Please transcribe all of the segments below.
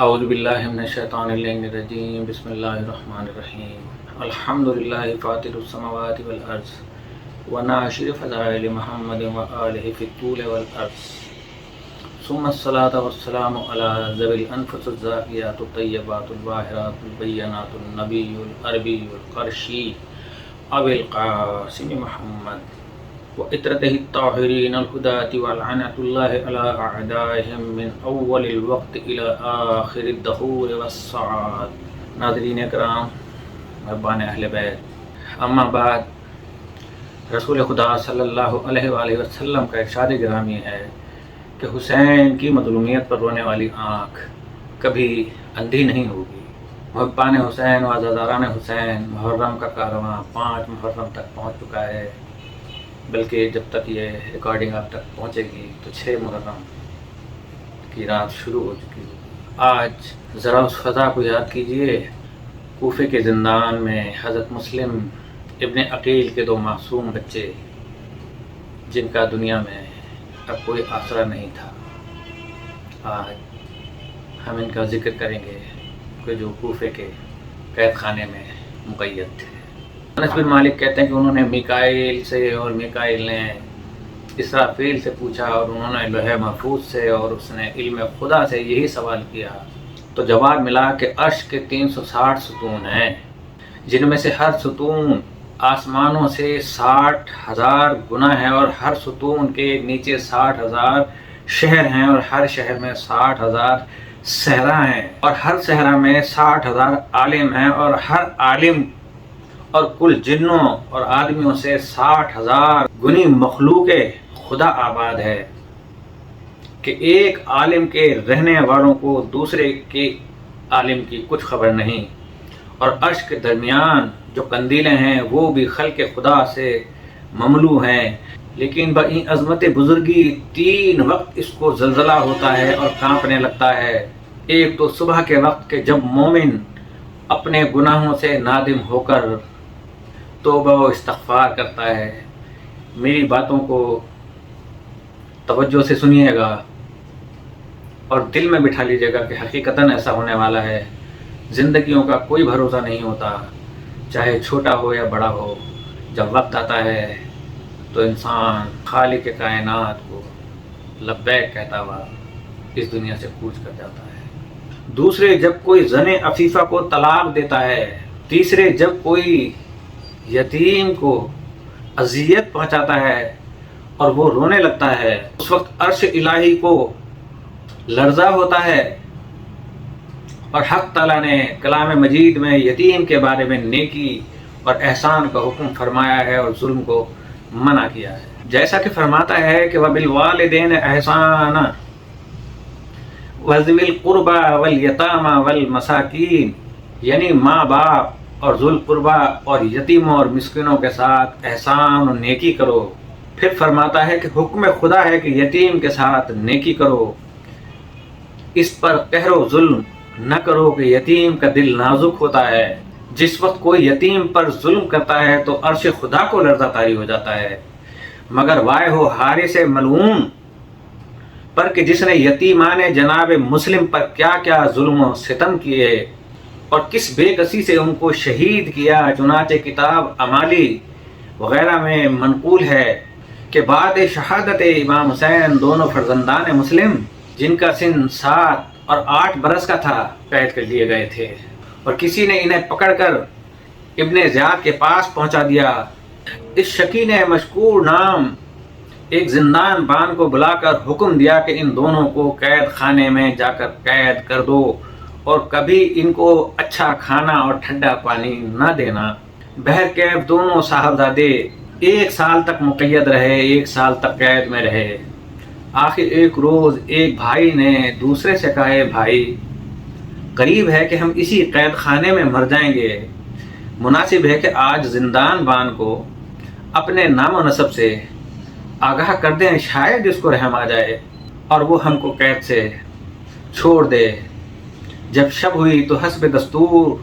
اعوذ باللہ من الشیطان الرجیم بسم اللہ الرحمن الرحیم الحمدللہ فاطر السماوات والارض وناشر فضائل محمد وآلہ فی الطول والعرض ثم الصلاة والسلام علی ذوی الانفس الزاکیات الطیبات الواہرات البینات النبی العربی القرشی ابی القاسم محمد وإطرته الطاهرين الهداة والعنة الله على أعدائهم من أول الوقت إلى آخر الدهور والساعات. ناظرین اکرام، محبان اہل بیت، اما بعد، رسول خدا صلی اللہ علیہ وآلہ وسلم کا ارشاد گرامی ہے کہ حسین کی مظلومیت پر رونے والی آنکھ کبھی اندھی نہیں ہوگی. محبان حسین و عزاداران حسین، محرم کا کارواں 5 محرم تک پہنچ چکا ہے، بلکہ جب تک یہ ریکارڈنگ آپ تک پہنچے گی تو 6 محرم کی رات شروع ہو چکی ہوگی. آج ذرا اس فضا کو یاد کیجئے. کوفے کے زندان میں حضرت مسلم ابن عقیل کے 2 معصوم بچے، جن کا دنیا میں اب کوئی آسرا نہیں تھا، آج ہم ان کا ذکر کریں گے کہ جو کوفے کے قید خانے میں مقید تھے. انس بن مالک کہتے ہیں کہ انہوں نے میکائیل سے، اور میکائیل نے اسرافیل سے پوچھا، اور انہوں نے لوح محفوظ سے، اور اس نے علم خدا سے یہی سوال کیا، تو جواب ملا کہ عرش کے 360 ستون ہیں، جن میں سے ہر ستون آسمانوں سے 60,000 گنا ہے، اور ہر ستون کے نیچے 60,000 شہر ہیں، اور ہر شہر میں 60,000 صحرا ہیں، اور ہر صحرا میں 60,000 عالم ہیں، اور ہر عالم اور کل جنوں اور آدمیوں سے 60,000 گنی مخلوق خدا آباد ہے، کہ ایک عالم کے رہنے والوں کو دوسرے کے عالم کی کچھ خبر نہیں. اور عرش کے درمیان جو قندیلیں ہیں وہ بھی خلق خدا سے مملو ہیں، لیکن بئی عظمت بزرگی 3 وقت اس کو زلزلہ ہوتا ہے اور کانپنے لگتا ہے. ایک تو صبح کے وقت کہ جب مومن اپنے گناہوں سے نادم ہو کر توبہ و استغفار کرتا ہے. میری باتوں کو توجہ سے سنیے گا اور دل میں بٹھا لیجیے گا کہ حقیقتاً ایسا ہونے والا ہے. زندگیوں کا کوئی بھروسہ نہیں ہوتا، چاہے چھوٹا ہو یا بڑا ہو. جب وقت آتا ہے تو انسان خالق کائنات کو لبیک کہتا ہوا اس دنیا سے کوچ کر جاتا ہے. دوسرے جب کوئی زن عفیفہ کو طلاق دیتا ہے. تیسرے جب کوئی یتیم کو اذیت پہنچاتا ہے اور وہ رونے لگتا ہے، اس وقت عرش الہی کو لرزہ ہوتا ہے. اور حق تعالیٰ نے کلام مجید میں یتیم کے بارے میں نیکی اور احسان کا حکم فرمایا ہے اور ظلم کو منع کیا ہے. جیسا کہ فرماتا ہے کہ وَبِالْوَالِدَيْنِ احسانا وَذِوِي الْقُرْبَى وَالْيَتَامَى وَالْمَسَاكِينِ، یعنی ماں باپ اور ذو القربہ اور یتیموں اور مسکینوں کے ساتھ احسان و نیکی کرو. پھر فرماتا ہے کہ حکم خدا ہے کہ یتیم کے ساتھ نیکی کرو، اس پر قہر و ظلم نہ کرو کہ یتیم کا دل نازک ہوتا ہے. جس وقت کوئی یتیم پر ظلم کرتا ہے تو عرش خدا کو لرزہ طاری ہو جاتا ہے. مگر وائے ہو حارث ملعون پر کہ جس نے یتیمان جناب مسلم پر کیا کیا ظلم و ستم کیے اور کس بے کسی سے ان کو شہید کیا. چنانچہ کتاب امالی وغیرہ میں منقول ہے کہ بعد شہادت امام حسین دونوں فرزندان مسلم، جن کا سن 7 اور 8 برس کا تھا، قید کر لیے گئے تھے، اور کسی نے انہیں پکڑ کر ابن زیاد کے پاس پہنچا دیا. اس شکی نے مشکور نام ایک زندان بان کو بلا کر حکم دیا کہ ان دونوں کو قید خانے میں جا کر قید کر دو، اور کبھی ان کو اچھا کھانا اور ٹھنڈا پانی نہ دینا. بہرکیف دونوں صاحبزادے 1 سال تک مقید رہے، 1 سال تک قید میں رہے. آخر ایک روز ایک بھائی نے دوسرے سے کہا، اے بھائی، قریب ہے کہ ہم اسی قید خانے میں مر جائیں گے، مناسب ہے کہ آج زندان بان کو اپنے نام و نسب سے آگاہ کر دیں، شاید اس کو رحم آ جائے اور وہ ہم کو قید سے چھوڑ دے. جب شب ہوئی تو حسب دستور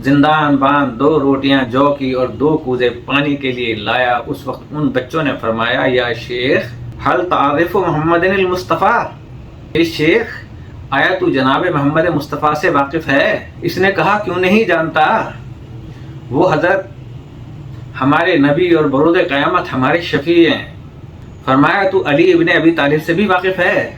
زندان بان 2 روٹیاں جو کی اور 2 کوزے پانی کے لیے لایا. اس وقت ان بچوں نے فرمایا، یا شیخ، حل تعارف محمد المصطفیٰ، اے شیخ، آیا تو جناب محمد مصطفیٰ سے واقف ہے؟ اس نے کہا کیوں نہیں جانتا، وہ حضرت ہمارے نبی اور بروز قیامت ہمارے شفیع ہیں۔ فرمایا تو علی ابن ابی طالب سے بھی واقف ہے؟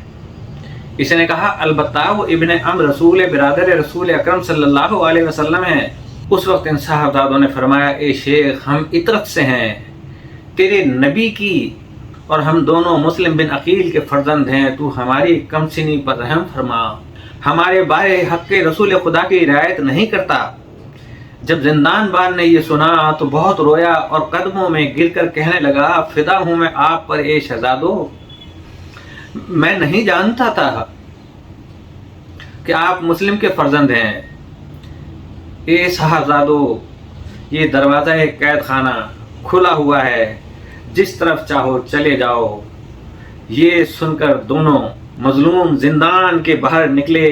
اس نے کہا البتہ وہ ابن رسول برادر رسول اکرم صلی اللہ علیہ وسلم ہیں۔ اس وقت ان صاحبزادوں نے فرمایا اے شیخ ہم اطرت سے ہیں، تیرے نبی کی اور ہم دونوں مسلم بن عقیل کے فرزند ہیں، تو ہماری کم سنی پر رحم فرما، ہمارے بارے حق کے رسول خدا کی رعایت نہیں کرتا۔ جب زندان بان نے یہ سنا تو بہت رویا اور قدموں میں گر کر کہنے لگا فدا ہوں میں آپ پر اے شہزادو، میں نہیں جانتا تھا کہ آپ مسلم کے فرزند ہیں۔ اے صاحبزادو، یہ دروازہ قید خانہ کھلا ہوا ہے، جس طرف چاہو چلے جاؤ۔ یہ سن کر دونوں مظلوم زندان کے باہر نکلے،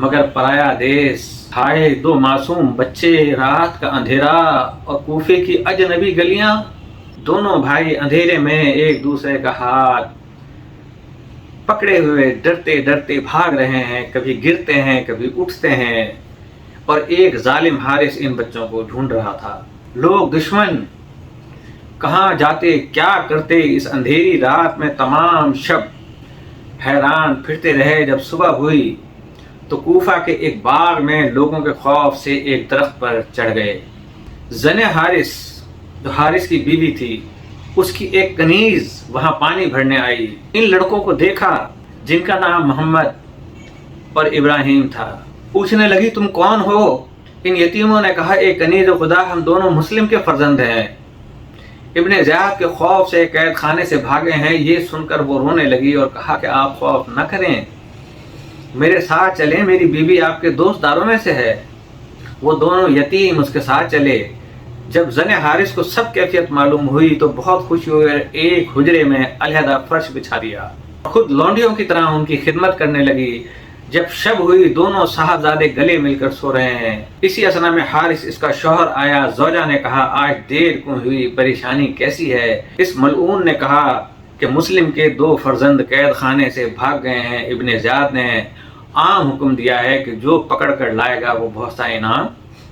مگر پرایا دیس، ہائے دو معصوم بچے، رات کا اندھیرا اور کوفے کی اجنبی گلیاں، دونوں بھائی اندھیرے میں ایک دوسرے کا ہاتھ پکڑے ہوئے ڈرتے ڈرتے بھاگ رہے ہیں، کبھی گرتے ہیں کبھی اٹھتے ہیں، اور ایک ظالم حارث ان بچوں کو ڈھونڈ رہا تھا۔ لوگ دشمن کہاں جاتے کیا کرتے اس اندھیری رات میں تمام شب حیران پھرتے رہے۔ جب صبح ہوئی تو کوفہ کے ایک باغ میں لوگوں کے خوف سے ایک درخت پر چڑھ گئے۔ زن حارث جو حارث کی بیوی تھی، اس کی ایک کنیز وہاں پانی بھرنے آئی، ان لڑکوں کو دیکھا جن کا نام محمد اور ابراہیم تھا، پوچھنے لگی تم کون ہو؟ ان یتیموں نے کہا اے کنیز خدا ہم دونوں مسلم کے فرزند ہیں، ابن زیاد کے خوف سے قید خانے سے بھاگے ہیں۔ یہ سن کر وہ رونے لگی اور کہا کہ آپ خوف نہ کریں، میرے ساتھ چلیں، میری بیوی آپ کے دوست داروں میں سے ہے۔ وہ دونوں یتیم اس کے ساتھ چلے۔ جب زن حارث کو سب کیفیت معلوم ہوئی تو بہت خوشی ہوئی اور ایک حجرے میں علیحدہ فرش بچھا دیا، خود لونڈیوں کی طرح ان کی خدمت کرنے لگی۔ جب شب ہوئی دونوں صاحبزادے گلے مل کر سو رہے ہیں۔ اسی اثنا میں حارث اس کا شوہر آیا۔ زوجہ نے کہا آج دیر کیوں ہوئی، پریشانی کیسی ہے؟ اس ملعون نے کہا کہ مسلم کے دو فرزند قید خانے سے بھاگ گئے ہیں، ابن زیاد نے عام حکم دیا ہے کہ جو پکڑ کر لائے گا وہ بہت سا انعام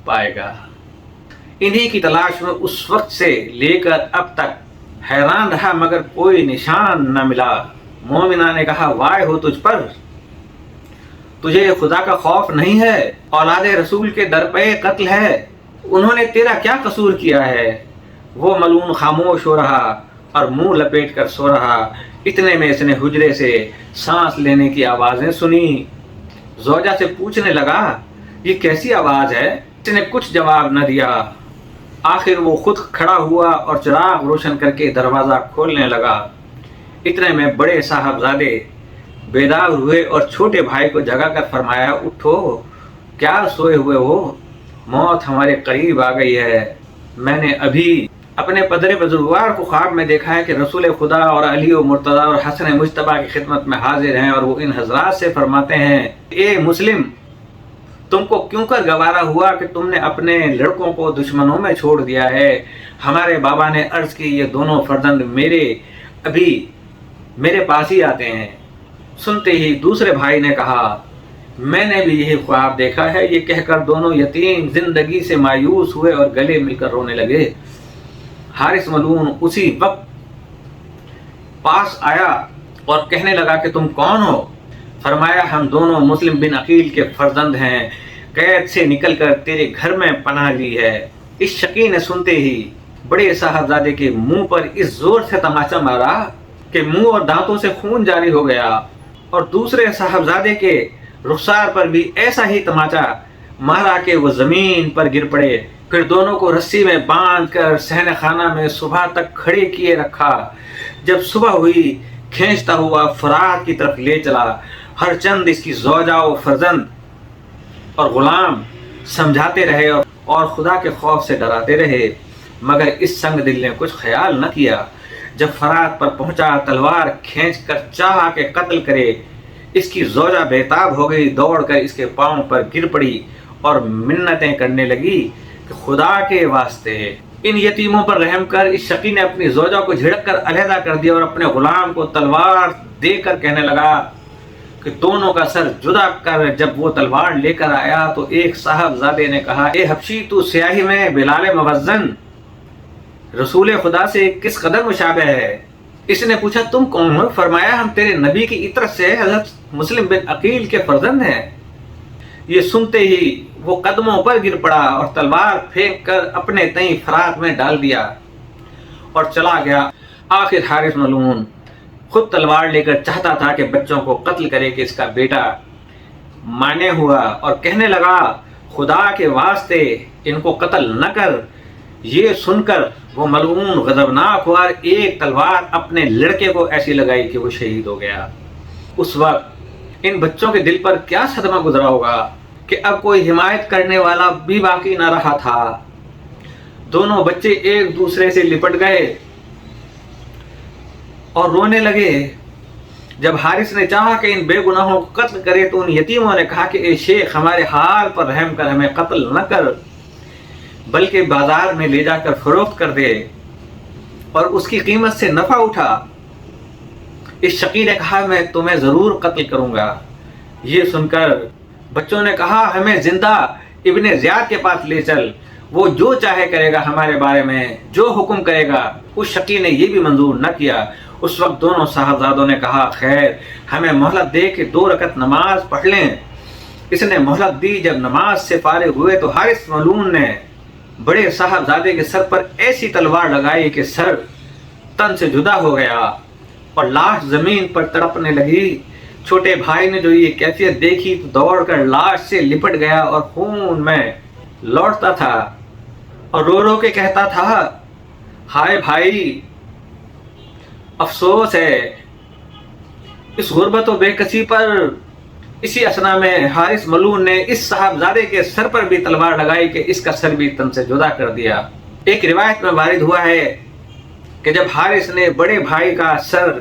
پائے گا۔ انہی کی تلاش میں اس وقت سے لے کر اب تک حیران رہا مگر کوئی نشان نہ ملا۔ مومنہ نے کہا وائے ہو تجھ پر، تجھے خدا کا خوف نہیں ہے؟ اولاد رسول کے درپے قتل ہے، انہوں نے تیرا کیا قصور کیا ہے؟ وہ ملعون خاموش ہو رہا اور منہ لپیٹ کر سو رہا۔ اتنے میں اس نے حجرے سے سانس لینے کی آوازیں سنی۔ زوجہ سے پوچھنے لگا یہ کیسی آواز ہے؟ اس نے کچھ جواب نہ دیا۔ آخر وہ خود کھڑا ہوا اور چراغ روشن کر کے دروازہ کھولنے لگا۔ اتنے میں بڑے صاحبزادے بیدار ہوئے اور چھوٹے بھائی کو جگا کر فرمایا اٹھو، کیا سوئے ہوئے ہو؟ موت ہمارے قریب آ گئی ہے۔ میں نے ابھی اپنے پدر بزرگوار کو خواب میں دیکھا ہے کہ رسول خدا اور علی و مرتضیٰ اور حسن مجتبیٰ کی خدمت میں حاضر ہیں، اور وہ ان حضرات سے فرماتے ہیں اے مسلم، تم کو کیوں کر گوارا ہوا کہ تم نے اپنے لڑکوں کو دشمنوں میں چھوڑ دیا ہے؟ ہمارے بابا نے عرض کی یہ دونوں فرزند ابھی میرے پاس ہی آتے ہیں۔ سنتے ہی دوسرے بھائی نے کہا میں نے بھی یہی خواب دیکھا ہے۔ یہ کہہ کر دونوں یتیم زندگی سے مایوس ہوئے اور گلے مل کر رونے لگے۔ حارث ملعون اسی وقت پاس آیا اور کہنے لگا کہ تم کون ہو؟ فرمایا ہم دونوں مسلم بن عقیل کے فرزند ہیں، قید سے نکل کر تیرے گھر میں پناہ لی ہے۔ اس شقی نے سنتے ہی بڑے صاحبزادے کے منہ پر اس زور سے تماچا مارا کہ منہ اور دانتوں سے خون جاری ہو گیا، اور دوسرے صاحبزادے کے رخسار پر بھی ایسا ہی تماچا مارا کہ وہ زمین پر گر پڑے۔ پھر دونوں کو رسی میں باندھ کر صحن خانہ میں صبح تک کھڑے کیے رکھا۔ جب صبح ہوئی کھینچتا ہوا فرات کی طرف لے چلا۔ ہر چند اس کی زوجہ و فرزند اور غلام سمجھاتے رہے اور خدا کے خوف سے ڈراتے رہے، مگر اس سنگ دل نے کچھ خیال نہ کیا۔ جب فرات پر پہنچا تلوار کھینچ کر چاہا کہ قتل کرے، اس کی زوجہ بےتاب ہو گئی، دوڑ کر اس کے پاؤں پر گر پڑی اور منتیں کرنے لگی کہ خدا کے واسطے ان یتیموں پر رحم کر۔ اس شقی نے اپنی زوجہ کو جھڑک کر علیحدہ کر دیا اور اپنے غلام کو تلوار دے کر کہنے لگا کہ دونوں کا سر جدا کر جب وہ تلوار لے کر آیا تو ایک صاحبزادے نے کہا، اے حبشی، تو سیاہی میں بلال موزن رسول خدا سے کس قدر مشابہ ہے؟ اس نے پوچھا، تم کون ہو؟ فرمایا، ہم تیرے نبی کی اطرت سے حضرت مسلم بن عقیل کے فرزند ہیں۔ یہ سنتے ہی وہ قدموں پر گر پڑا اور تلوار پھینک کر اپنے تئیں فراق میں ڈال دیا اور چلا گیا۔ آخر حارث ملعون خود تلوار لے کر چاہتا تھا کہ بچوں کو قتل کرے کہ اس کا بیٹا مانے ہوا اور کہنے لگا، خدا کے واسطے ان کو قتل نہ کر۔ یہ سن کر وہ ملعون غضبناک ہوا اور ایک تلوار اپنے لڑکے کو ایسی لگائی کہ وہ شہید ہو گیا۔ اس وقت ان بچوں کے دل پر کیا صدمہ گزرا ہوگا کہ اب کوئی حمایت کرنے والا بھی باقی نہ رہا تھا۔ دونوں بچے ایک دوسرے سے لپٹ گئے اور رونے لگے۔ جب حارث نے چاہا کہ ان بے گناہوں کو قتل کرے تو ان یتیموں نے کہا کہ اے شیخ، ہمارے حال پر رحم کر ہمیں قتل نہ کر، بلکہ بازار میں لے جا کر فروخت کر دے اور اس کی قیمت سے نفع اٹھا۔ اس شقی نے کہا، میں تمہیں ضرور قتل کروں گا۔ یہ سن کر بچوں نے کہا، ہمیں زندہ ابن زیاد کے پاس لے چل، وہ جو چاہے کرے گا ہمارے بارے میں، جو حکم کرے گا۔ اس شقی نے یہ بھی منظور نہ کیا۔ اس وقت دونوں صاحبزادوں نے کہا، خیر، ہمیں مہلت دے کہ 2 رکعت نماز پڑھ لیں۔ اس نے مہلت دی۔ جب نماز سے فارغ ہوئے تو حارث ملعون نے بڑے صاحبزادے کے سر پر ایسی تلوار لگائی کہ سر تن سے جدا ہو گیا اور لاش زمین پر تڑپنے لگی۔ چھوٹے بھائی نے جو یہ کیفیت دیکھی تو دوڑ کر لاش سے لپٹ گیا اور خون میں لوٹتا تھا اور رو رو کے کہتا تھا، ہائے بھائی، افسوس ہے اس غربت و بے کسی پر۔ اسی اثنا میں حارث ملعون نے اس صاحبزادے کے سر پر بھی تلوار لگائی کہ اس کا سر بھی تن سے جدا کر دیا۔ ایک روایت میں وارد ہوا ہے کہ جب حارث نے بڑے بھائی کا سر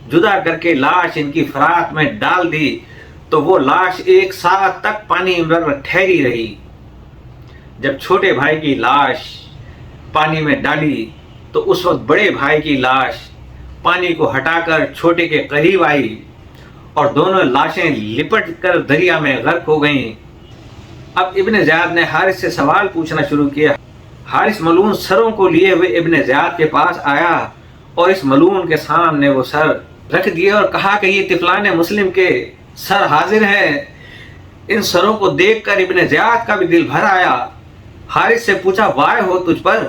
جدا کر کے لاش ان کی فراق میں ڈال دی تو وہ لاش 1 سال تک پانی میں ٹھہری رہی۔ جب چھوٹے بھائی کی لاش پانی میں ڈالی تو اس وقت بڑے بھائی کی لاش پانی کو ہٹا کر چھوٹے کے قریب آئی اور دونوں لاشیں لپٹ کر دریا میں غرق ہو گئیں۔ اب ابن زیاد نے حارث سے سوال پوچھنا شروع کیا۔ حارث ملعون سروں کو لیے ہوئے ابن زیاد کے پاس آیا اور اس ملعون کے سامنے وہ سر رکھ دیے اور کہا کہ یہ طفلان مسلم کے سر حاضر ہیں۔ ان سروں کو دیکھ کر ابن زیاد کا بھی دل بھر آیا۔ حارث سے پوچھا، وائے ہو تجھ پر،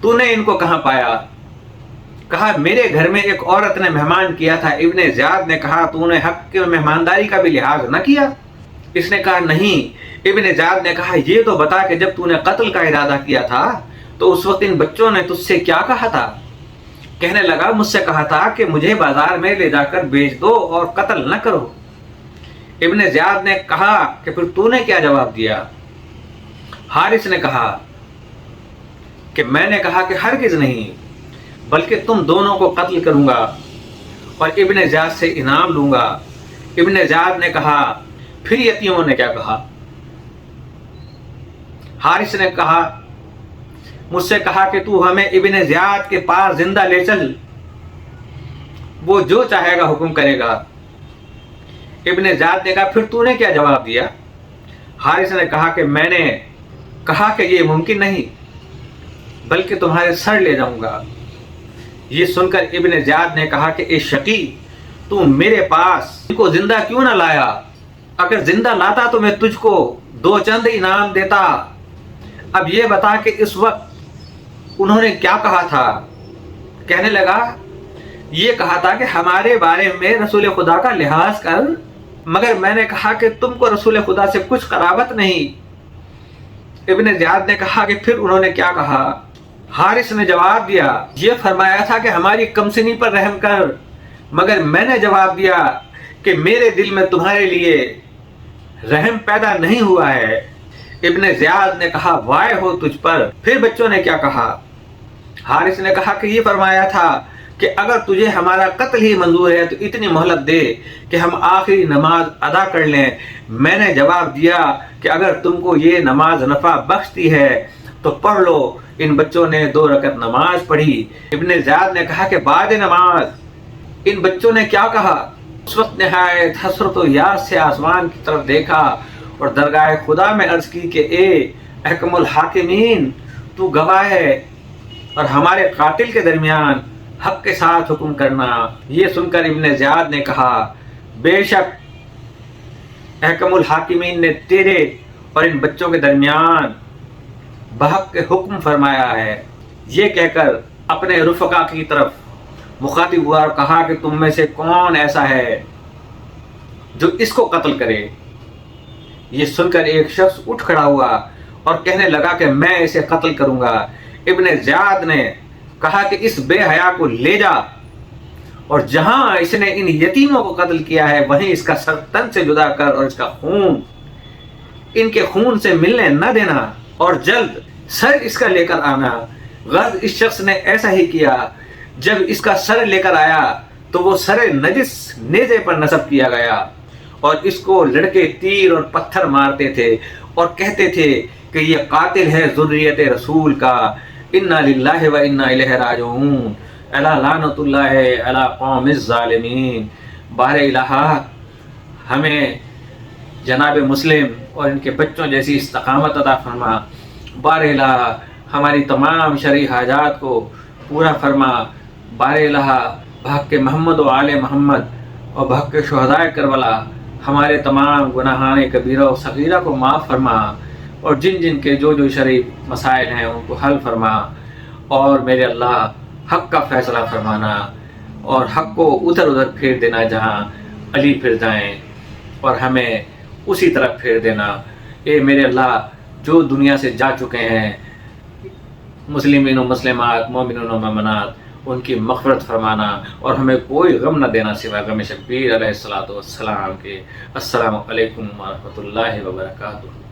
تو نے ان کو کہاں پایا؟ کہا، میرے گھر میں ایک عورت نے مہمان کیا تھا۔ ابن زیاد نے کہا، تو نے حق کے مہمانداری کا بھی لحاظ نہ کیا؟ اس نے کہا، نہیں۔ ابن زیاد نے کہا، یہ تو بتا کہ جب تو نے قتل کا ارادہ کیا تھا تو اس وقت ان بچوں نے تجھ سے کیا کہا تھا؟ کہنے لگا، مجھ سے کہا تھا کہ مجھے بازار میں لے جا کر بیچ دو اور قتل نہ کرو۔ ابن زیاد نے کہا کہ پھر تو نے کیا جواب دیا؟ حارث نے کہا کہ میں نے کہا کہ ہرگز نہیں، بلکہ تم دونوں کو قتل کروں گا اور ابن زیاد سے انعام لوں گا۔ ابن زیاد نے کہا، پھر یتیموں نے کیا کہا؟ حارث نے کہا، مجھ سے کہا کہ تو ہمیں ابن زیاد کے پاس زندہ لے چل، وہ جو چاہے گا حکم کرے گا۔ ابن زیاد نے کہا، پھر تو نے کیا جواب دیا؟ حارث نے کہا کہ میں نے کہا کہ یہ ممکن نہیں، بلکہ تمہارے سر لے جاؤں گا۔ یہ سن کر ابن زیاد نے کہا کہ اے شقی، تو میرے پاس ان کو زندہ کیوں نہ لایا؟ اگر زندہ لاتا تو میں تجھ کو 2 چند انعام دیتا۔ اب یہ بتا کہ اس وقت انہوں نے کیا کہا تھا؟ کہنے لگا، یہ کہا تھا کہ ہمارے بارے میں رسول خدا کا لحاظ کر، مگر میں نے کہا کہ تم کو رسول خدا سے کچھ قرابت نہیں۔ ابن زیاد نے کہا کہ پھر انہوں نے کیا کہا؟ حارث نے جواب دیا، یہ فرمایا تھا کہ ہماری کمسنی پر رحم کر، مگر میں نے جواب دیا کہ میرے دل میں تمہارے لیے رحم پیدا نہیں ہوا ہے۔ ابن زیاد نے کہا، وائے ہو تجھ پر۔ پھر بچوں نے کیا کہا؟ حارث نے کہا کہ یہ فرمایا تھا کہ اگر تجھے ہمارا قتل ہی منظور ہے تو اتنی مہلت دے کہ ہم آخری نماز ادا کر لیں۔ میں نے جواب دیا کہ اگر تم کو یہ نماز نفع بخشتی ہے تو پڑھ لو۔ ان بچوں نے 2 رکعت نماز پڑھی۔ ابن زیاد نے کہا کہ بعد نماز ان بچوں نے کیا کہا؟ اس وقت نہایت حسرت و یاس سے آسمان کی طرف دیکھا اور درگاہ خدا میں عرض کی کہ اے احکم الحاکمین، تو گواہ ہے اور ہمارے قاتل کے درمیان حق کے ساتھ حکم کرنا۔ یہ سن کر ابن زیاد نے کہا بے شک احکم الحاکمین نے تیرے اور ان بچوں کے درمیان بحق کے حکم فرمایا ہے۔ یہ کہہ کر اپنے رفقا کی طرف مخاطب ہوا اور کہا کہ تم میں سے کون ایسا ہے جو اس کو قتل کرے؟ یہ سن کر ایک شخص اٹھ کھڑا ہوا اور کہنے لگا کہ میں اسے قتل کروں گا۔ ابن زیاد نے کہا کہ اس بے حیا کو لے جا اور جہاں اس نے ان یتیموں کو قتل کیا ہے وہیں اس کا سر تن سے جدا کر اور اس کا خون ان کے خون سے ملنے نہ دینا اور جلد سر اس کا لے کر آنا۔ غرض اس شخص نے ایسا ہی کیا۔ جب اس کا سر لے کر آیا تو وہ سر نجس نیزے پر نصب کیا گیا اور اس کو لڑکے تیر اور پتھر مارتے تھے اور کہتے تھے کہ یہ قاتل ہے ذریت رسول کا، انا للہ و انا الیہ راجعون، الا لعنۃ اللہ علی قوم الظالمین۔ بار الہ ہمیں جناب مسلم اور ان کے بچوں جیسی استقامت عطا فرما۔ بار الہ ہماری تمام شرعی حاجات کو پورا فرما۔ بار الہ بحق محمد و آل محمد اور بحق شہدائے کربلا ہمارے تمام گناہان کبیرہ و صغیرہ کو معاف فرما اور جن جن کے جو جو شرعی مسائل ہیں ان کو حل فرما، اور میرے اللہ حق کا فیصلہ فرمانا اور حق کو ادھر ادھر پھیر دینا جہاں علی پھر جائیں اور ہمیں اسی طرف پھیر دینا۔ اے میرے اللہ جو دنیا سے جا چکے ہیں مسلمین و مسلمات، مومنون و مومنات، ان کی مغفرت فرمانا اور ہمیں کوئی غم نہ دینا سوائے غم شبیر علیہ الصلوۃ والسلام کے۔ السلام علیکم ورحمۃ اللہ وبرکاتہ۔